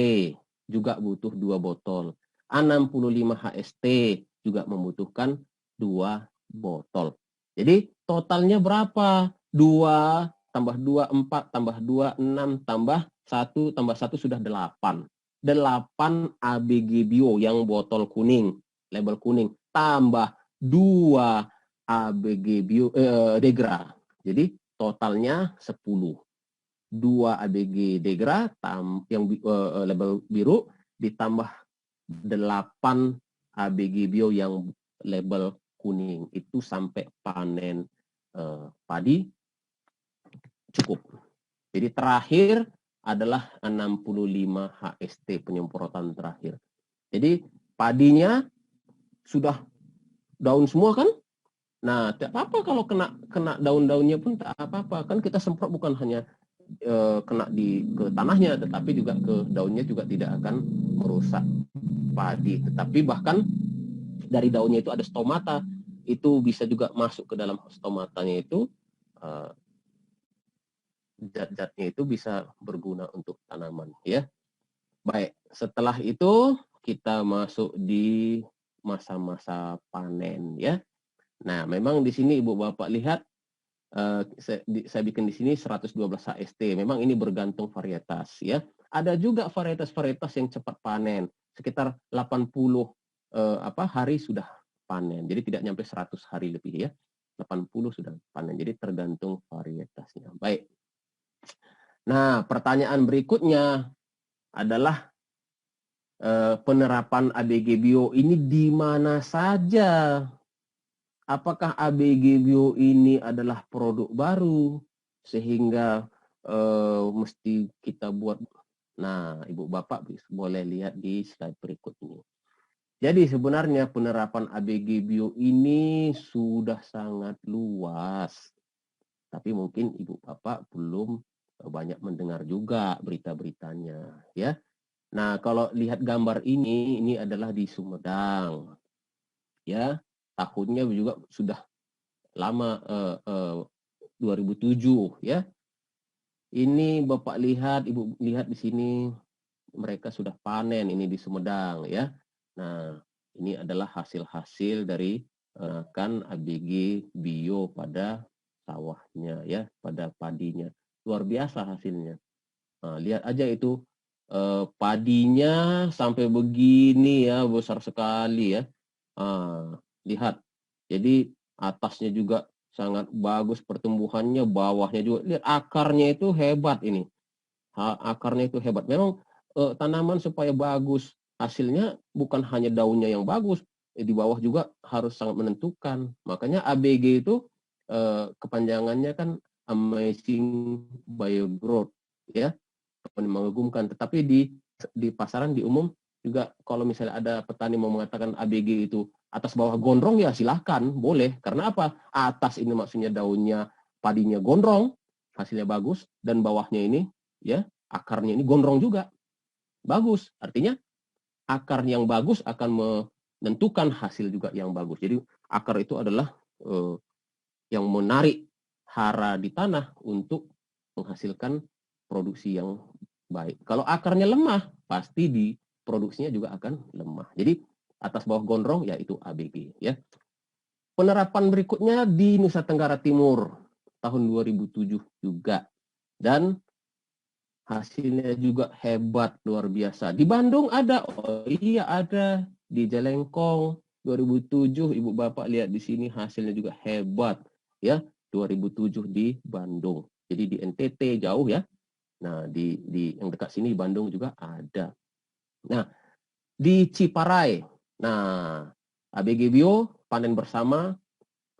juga butuh 2 botol. 65 HST juga membutuhkan 2 botol. Jadi totalnya berapa? 2 tambah 2, 4 tambah 2, 6 tambah 1 tambah 1 sudah 8. 8 ABG Bio yang botol kuning. label kuning tambah 2 ABG bio Degra. Jadi totalnya 10. 2 ABG Degra yang label biru ditambah 8 ABG bio yang label kuning. Itu sampai panen padi cukup. Jadi terakhir adalah 65 HST penyemprotan terakhir. Jadi padinya sudah daun semua kan? Nah, tak apa-apa kalau kena daun-daunnya pun tak apa-apa. Kan kita semprot bukan hanya kena ke tanahnya, tetapi juga ke daunnya juga tidak akan merusak padi. Tetapi bahkan dari daunnya itu ada stomata, itu bisa juga masuk ke dalam stomatanya itu, zat-zatnya itu bisa berguna untuk tanaman. Ya, baik. Setelah itu kita masuk di masa-masa panen. Ya. Nah, memang di sini Ibu Bapak lihat saya bikin di sini 112 HST. Memang ini bergantung varietas ya. Ada juga varietas-varietas yang cepat panen, sekitar 80 hari sudah panen. Jadi tidak nyampe 100 hari lebih ya. 80 sudah panen. Jadi tergantung varietasnya. Baik. Nah, pertanyaan berikutnya adalah penerapan ABG Bio ini di mana saja? Apakah ABG Bio ini adalah produk baru sehingga mesti kita buat? Nah, Ibu Bapak boleh lihat di slide berikut ini. Jadi sebenarnya penerapan ABG Bio ini sudah sangat luas. Tapi mungkin Ibu Bapak belum banyak mendengar juga berita-beritanya, ya. Nah, kalau lihat gambar ini adalah di Sumedang. Ya, tahunnya juga sudah lama 2007 ya. Ini Bapak lihat, Ibu lihat di sini mereka sudah panen ini di Sumedang ya. Nah, ini adalah hasil-hasil dari kan ABG Bio pada sawahnya ya, pada padinya. Luar biasa hasilnya. Nah, lihat aja itu padinya sampai begini ya, besar sekali ya. Lihat. Jadi atasnya juga sangat bagus pertumbuhannya, bawahnya juga. Lihat akarnya itu hebat ini. Akarnya itu hebat. Memang tanaman supaya bagus hasilnya bukan hanya daunnya yang bagus, di bawah juga harus sangat menentukan. Makanya ABG itu kepanjangannya kan Amazing Biogrowth ya, mengagumkan. Tetapi di pasaran di umum juga kalau misalnya ada petani mau mengatakan ABG itu atas bawah gondrong ya silahkan, boleh. Karena apa? Atas ini maksudnya daunnya padinya gondrong, hasilnya bagus, dan bawahnya ini ya akarnya ini gondrong juga, bagus. Artinya akar yang bagus akan menentukan hasil juga yang bagus. Jadi akar itu adalah yang menarik hara di tanah untuk menghasilkan produksi yang baik. Kalau akarnya lemah, pasti di produksinya juga akan lemah. Jadi atas bawah gondrong yaitu ABG ya. Penerapan berikutnya di Nusa Tenggara Timur tahun 2007 juga, dan hasilnya juga hebat luar biasa. Di Bandung ada, oh iya ada, di Jalengkong 2007 Ibu Bapak lihat di sini hasilnya juga hebat ya, 2007 di Bandung. Jadi di NTT jauh ya. Nah, di yang dekat sini di Bandung juga ada. Nah, di Ciparai. Nah, ABG Bio panen bersama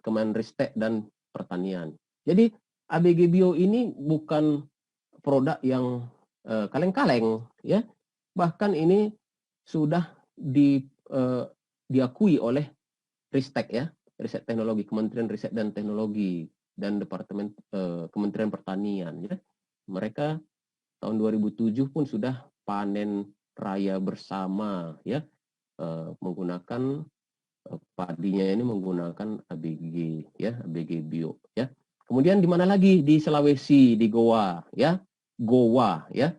Kemenristek dan Pertanian. Jadi ABG Bio ini bukan produk yang kaleng-kaleng ya. Bahkan ini sudah diakui oleh Ristek ya, Riset Teknologi, Kementerian Riset dan Teknologi dan Departemen Kementerian Pertanian ya. Mereka tahun 2007 pun sudah panen raya bersama ya, menggunakan padinya ini menggunakan ABG ya, ABG Bio ya. Kemudian di mana lagi? Di Sulawesi, di Goa ya. Goa ya,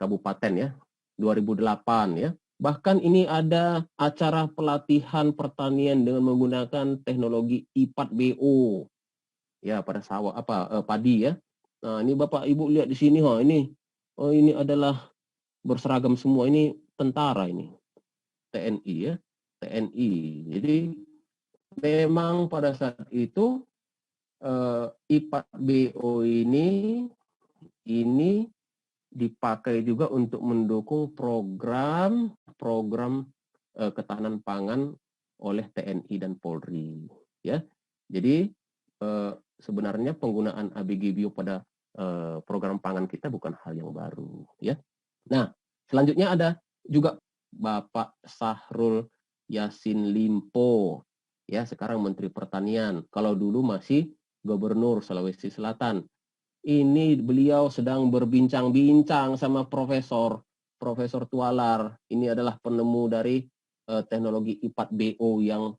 kabupaten ya, 2008 ya. Bahkan ini ada acara pelatihan pertanian dengan menggunakan teknologi I4BO ya pada sawah padi ya. Nah, ini Bapak Ibu lihat di sini ini adalah berseragam semua, ini tentara ini, TNI ya. TNI. Jadi memang pada saat itu I4BO ini dipakai juga untuk mendukung program ketahanan pangan oleh TNI dan Polri, ya. Jadi sebenarnya penggunaan ABG Bio pada program pangan kita bukan hal yang baru, ya. Nah, selanjutnya ada juga Bapak Syahrul Yassin Limpo, ya, sekarang Menteri Pertanian. Kalau dulu masih Gubernur Sulawesi Selatan. Ini beliau sedang berbincang-bincang sama Profesor Tualar. Ini adalah penemu dari teknologi I4BO yang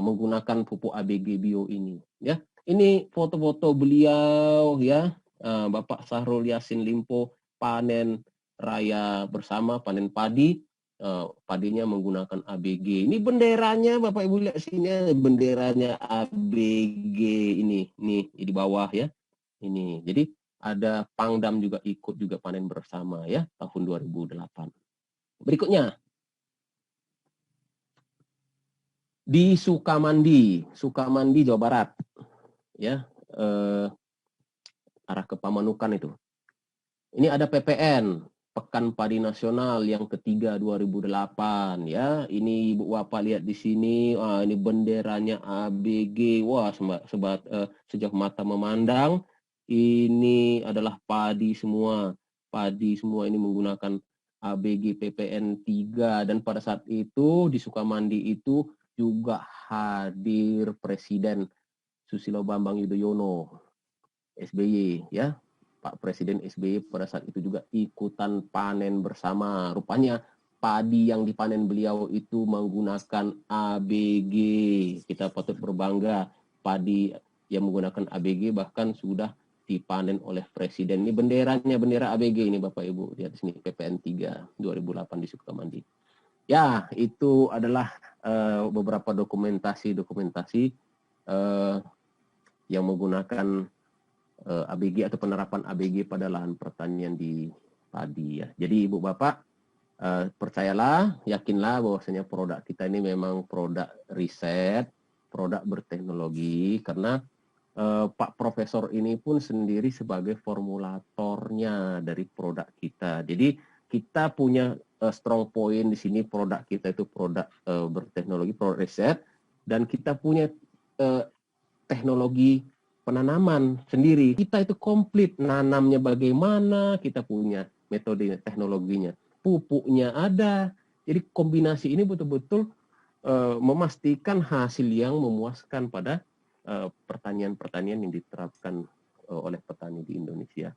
menggunakan pupuk ABG Bio ini. Ya, ini foto-foto beliau, ya, Bapak Syahrul Yassin Limpo panen raya bersama, panen padi. Padinya menggunakan ABG. Ini benderanya, Bapak Ibu lihat sini, benderanya ABG ini, nih di bawah, ya. Ini. Jadi ada Pangdam juga ikut juga panen bersama, ya, tahun 2008. Berikutnya di Sukamandi, Jawa Barat, ya, arah ke Pamanukan itu. Ini ada PPN, Pekan Padi Nasional yang ketiga 2008, ya. Ini Ibu Bapak lihat di sini, ini benderanya ABG. Wah, sejauh mata memandang, ini adalah padi semua. Padi semua ini menggunakan ABG PPN 3, dan pada saat itu di Sukamandi itu juga hadir Presiden Susilo Bambang Yudhoyono, SBY, ya. Pak Presiden SBY pada saat itu juga ikutan panen bersama. Rupanya padi yang dipanen beliau itu menggunakan ABG. Kita patut berbangga, padi yang menggunakan ABG bahkan sudah dipanen oleh Presiden. Ini benderanya, bendera ABG ini Bapak Ibu. Lihat di sini, PPN 3 2008 di Sukamandi. Ya, itu adalah beberapa dokumentasi yang menggunakan ABG atau penerapan ABG pada lahan pertanian di padi, ya. Jadi Ibu Bapak, percayalah, yakinlah bahwasanya produk kita ini memang produk riset, produk berteknologi, karena Pak Profesor ini pun sendiri sebagai formulatornya dari produk kita. Jadi kita punya strong point di sini, produk kita itu produk berteknologi, produk riset, dan kita punya teknologi penanaman sendiri. Kita itu komplit, nanamnya bagaimana, kita punya metode teknologinya, pupuknya ada. Jadi kombinasi ini betul-betul memastikan hasil yang memuaskan pada pertanian-pertanian yang diterapkan oleh petani di Indonesia.